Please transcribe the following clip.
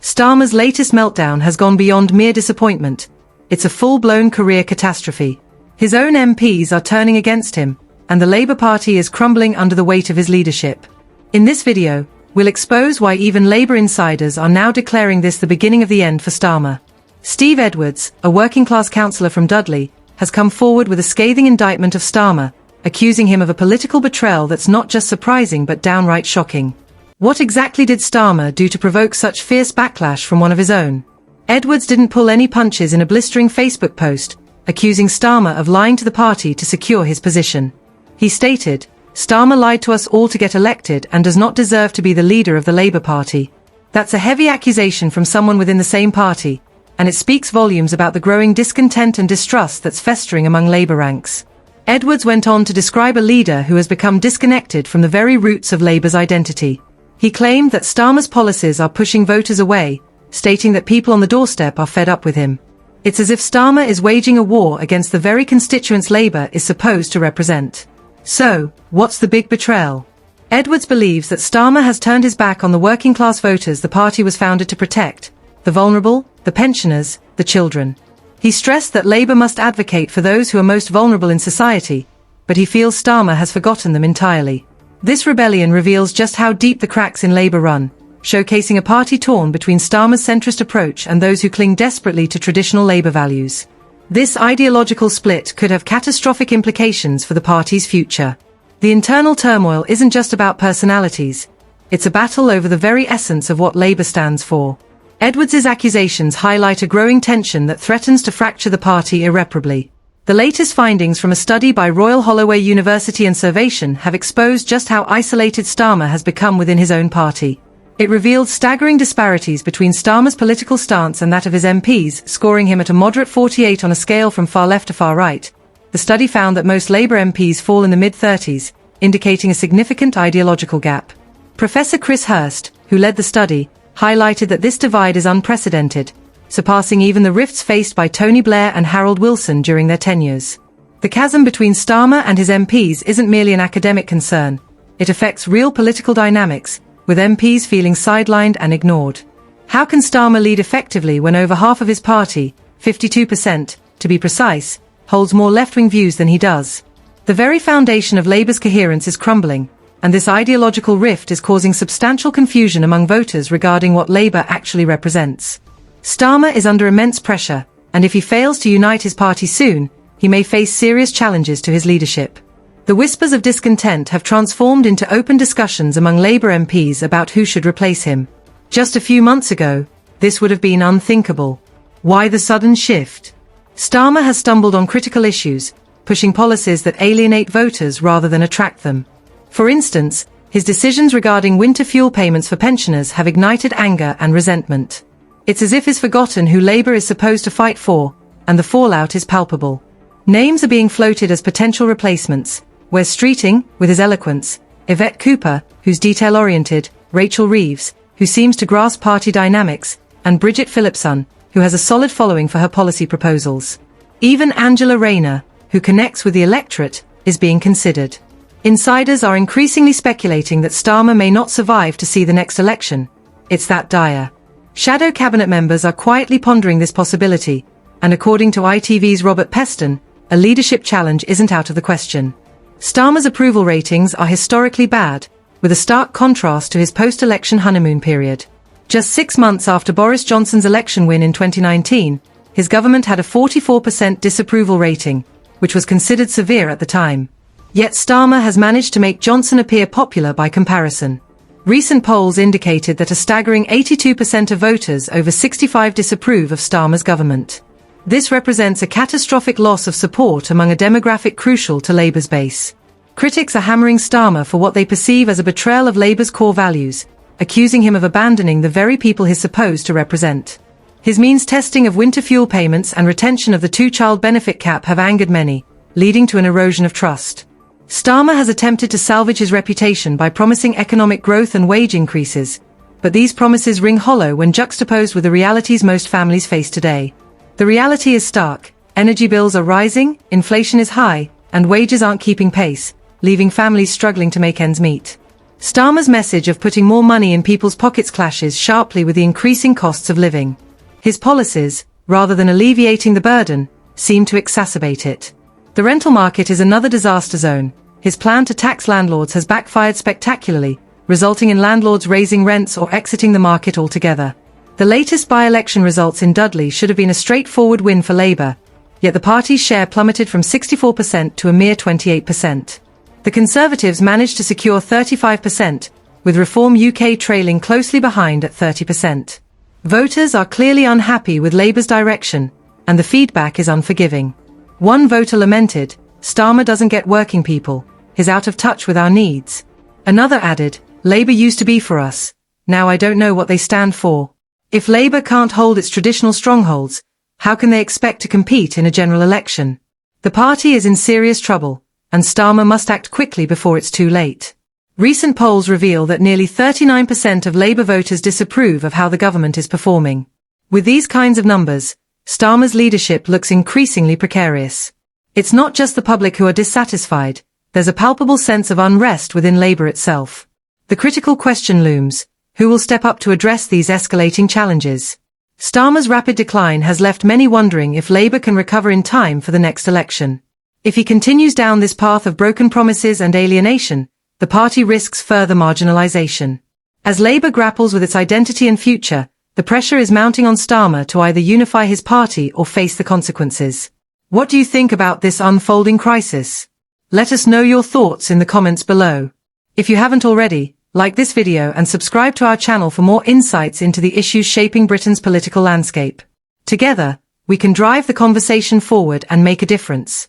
Starmer's latest meltdown has gone beyond mere disappointment. It's a full-blown career catastrophe. His own MPs are turning against him, and the Labour Party is crumbling under the weight of his leadership. In this video, we'll expose why even Labour insiders are now declaring this the beginning of the end for Starmer. Steve Edwards, a working-class councillor from Dudley, has come forward with a scathing indictment of Starmer, accusing him of a political betrayal that's not just surprising but downright shocking. What exactly did Starmer do to provoke such fierce backlash from one of his own? Edwards didn't pull any punches in a blistering Facebook post, accusing Starmer of lying to the party to secure his position. He stated, "Starmer lied to us all to get elected and does not deserve to be the leader of the Labour Party." That's a heavy accusation from someone within the same party, and it speaks volumes about the growing discontent and distrust that's festering among Labour ranks. Edwards went on to describe a leader who has become disconnected from the very roots of Labour's identity. He claimed that Starmer's policies are pushing voters away, stating that people on the doorstep are fed up with him. It's as if Starmer is waging a war against the very constituents Labour is supposed to represent. So, what's the big betrayal? Edwards believes that Starmer has turned his back on the working-class voters the party was founded to protect, the vulnerable, the pensioners, the children. He stressed that Labour must advocate for those who are most vulnerable in society, but he feels Starmer has forgotten them entirely. This rebellion reveals just how deep the cracks in Labour run, showcasing a party torn between Starmer's centrist approach and those who cling desperately to traditional Labour values. This ideological split could have catastrophic implications for the party's future. The internal turmoil isn't just about personalities. It's a battle over the very essence of what Labour stands for. Edwards's accusations highlight a growing tension that threatens to fracture the party irreparably. The latest findings from a study by Royal Holloway University and Survation have exposed just how isolated Starmer has become within his own party. It revealed staggering disparities between Starmer's political stance and that of his MPs, scoring him at a moderate 48 on a scale from far left to far right. The study found that most Labour MPs fall in the mid-30s, indicating a significant ideological gap. Professor Chris Hurst, who led the study, highlighted that this divide is unprecedented, surpassing even the rifts faced by Tony Blair and Harold Wilson during their tenures. The chasm between Starmer and his MPs isn't merely an academic concern. It affects real political dynamics, with MPs feeling sidelined and ignored. How can Starmer lead effectively when over half of his party, 52%, to be precise, holds more left-wing views than he does? The very foundation of Labour's coherence is crumbling, and this ideological rift is causing substantial confusion among voters regarding what Labour actually represents. Starmer is under immense pressure, and if he fails to unite his party soon, he may face serious challenges to his leadership. The whispers of discontent have transformed into open discussions among Labour MPs about who should replace him. Just a few months ago, this would have been unthinkable. Why the sudden shift? Starmer has stumbled on critical issues, pushing policies that alienate voters rather than attract them. For instance, his decisions regarding winter fuel payments for pensioners have ignited anger and resentment. It's as if he's forgotten who Labour is supposed to fight for, and the fallout is palpable. Names are being floated as potential replacements: Wes Streeting, with his eloquence; Yvette Cooper, who's detail-oriented; Rachel Reeves, who seems to grasp party dynamics; and Bridget Phillipson, who has a solid following for her policy proposals. Even Angela Rayner, who connects with the electorate, is being considered. Insiders are increasingly speculating that Starmer may not survive to see the next election. It's that dire. Shadow cabinet members are quietly pondering this possibility, and according to ITV's Robert Peston, a leadership challenge isn't out of the question. Starmer's approval ratings are historically bad, with a stark contrast to his post-election honeymoon period. Just 6 months after Boris Johnson's election win in 2019, his government had a 44% disapproval rating, which was considered severe at the time. Yet Starmer has managed to make Johnson appear popular by comparison. Recent polls indicated that a staggering 82% of voters over 65 disapprove of Starmer's government. This represents a catastrophic loss of support among a demographic crucial to Labour's base. Critics are hammering Starmer for what they perceive as a betrayal of Labour's core values, accusing him of abandoning the very people he's supposed to represent. His means-testing of winter fuel payments and retention of the two-child benefit cap have angered many, leading to an erosion of trust. Starmer has attempted to salvage his reputation by promising economic growth and wage increases, but these promises ring hollow when juxtaposed with the realities most families face today. The reality is stark: energy bills are rising, inflation is high, and wages aren't keeping pace, leaving families struggling to make ends meet. Starmer's message of putting more money in people's pockets clashes sharply with the increasing costs of living. His policies, rather than alleviating the burden, seem to exacerbate it. The rental market is another disaster zone. His plan to tax landlords has backfired spectacularly, resulting in landlords raising rents or exiting the market altogether. The latest by-election results in Dudley should have been a straightforward win for Labour, yet the party's share plummeted from 64% to a mere 28%. The Conservatives managed to secure 35%, with Reform UK trailing closely behind at 30%. Voters are clearly unhappy with Labour's direction, and the feedback is unforgiving. One voter lamented, "Starmer doesn't get working people, he's out of touch with our needs." Another added, "Labour used to be for us, now I don't know what they stand for." If Labour can't hold its traditional strongholds, how can they expect to compete in a general election? The party is in serious trouble, and Starmer must act quickly before it's too late. Recent polls reveal that nearly 39% of Labour voters disapprove of how the government is performing. With these kinds of numbers, Starmer's leadership looks increasingly precarious. It's not just the public who are dissatisfied, there's a palpable sense of unrest within Labour itself. The critical question looms: who will step up to address these escalating challenges? Starmer's rapid decline has left many wondering if Labour can recover in time for the next election. If he continues down this path of broken promises and alienation, the party risks further marginalisation. As Labour grapples with its identity and future, the pressure is mounting on Starmer to either unify his party or face the consequences. What do you think about this unfolding crisis? Let us know your thoughts in the comments below. If you haven't already, like this video and subscribe to our channel for more insights into the issues shaping Britain's political landscape. Together, we can drive the conversation forward and make a difference.